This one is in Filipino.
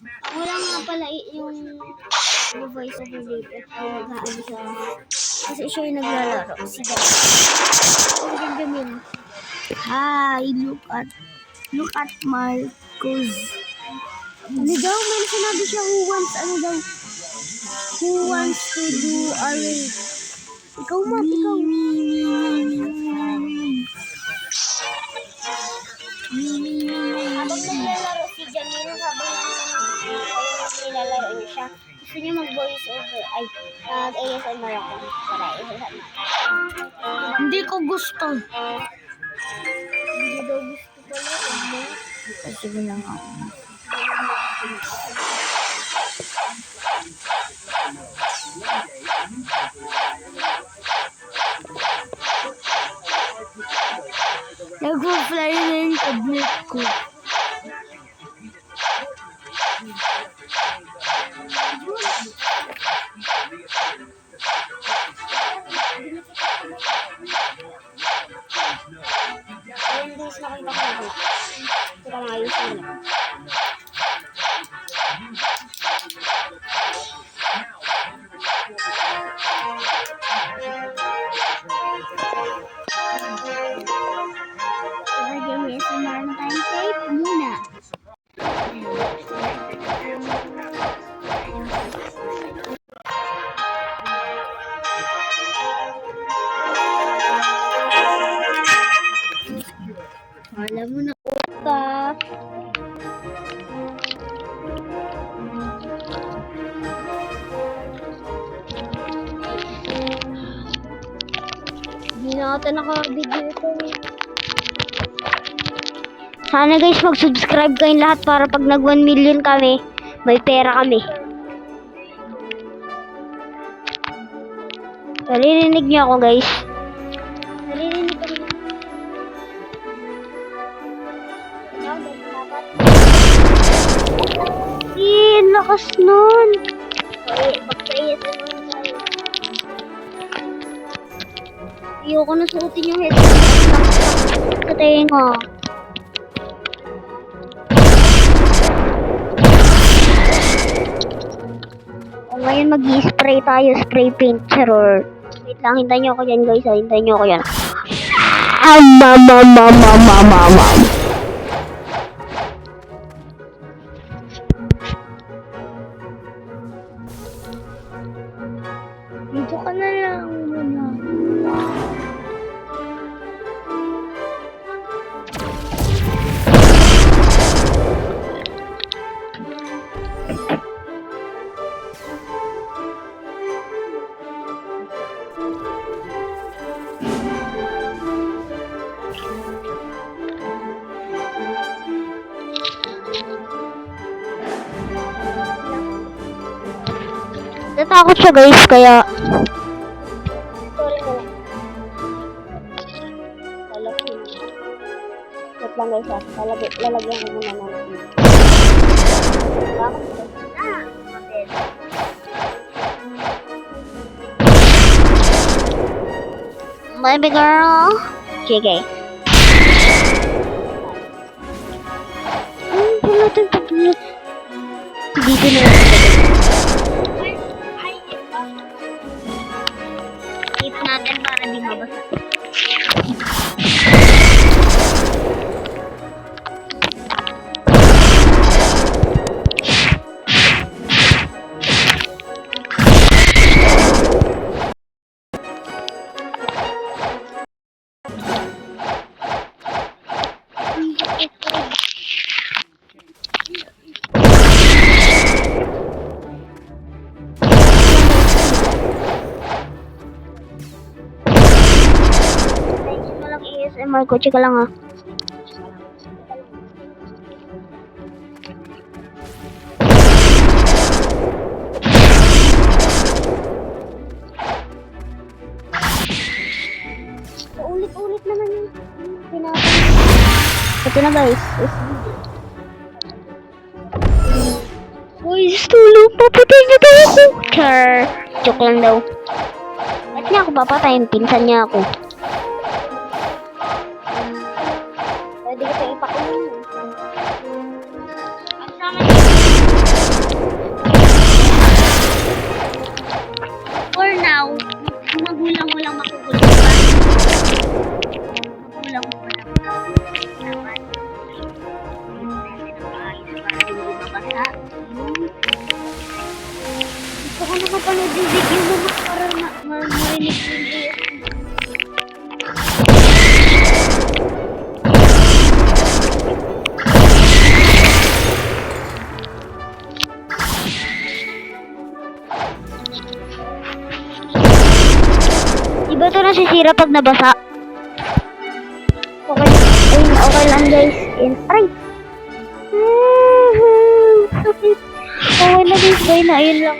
Ako lang nga pala yung voice over dito. Yung nag-aano siya. Kasi siya yung naglalaro. Si Benjamin. Hi, look at Marcos. Ano daw? May sinabi siya who wants to do a race. Ikaw, Matt, ikaw. Habang naglalaro si Janine, habang nilalaro niya siya, gusto niya mag-voice over. Ay, nag-ASMR ako. Para ASMR. Hindi ko gusto. Hindi daw gusto pala. Sige lang ako. Nag-fly na yung tablet ko. Ayun, guys, nakita ko na. Ito nga ayos nila. Lagyan mo yung samaran time tape muna. Alam mo na ka. Hindi na ata naka-video ito. Sana guys mag-subscribe kayong lahat para pag nag 1 million kami, may pera kami. Narinig niyo ako guys. Narinig kami. Lakas nun. Ayoko na suotin yung headset sa tenga. O ngayon mag-i-spray tayo, spray paint charor. Wait lang, hintayin nyo ako dyan guys, hintayin nyo ako dyan. Dito ka na lang muna. Natakot siya guys, kaya wait lang guys, lalagyan ko muna natin. Baby girl. Sige. Dito na. Keep natin para di mabasa. ASMR ko, chika lang ah. Ulit-ulit naman yung pinapin. Ito na guys. Uy, tulong, papatayin niyo daw ako. Char, joke lang daw. Ba't niya ako papatayin? Pinsan niya ako. Pwede kita ipakulong. Ang sama niya. Ah, gusto ko na mapanood yung video mo para marinig yung video. Diba ito nasisira pag nabasa? Okay, ayun, okay lang guys. Aray! Sakit. Okay na guys, bye na. Ayun lang.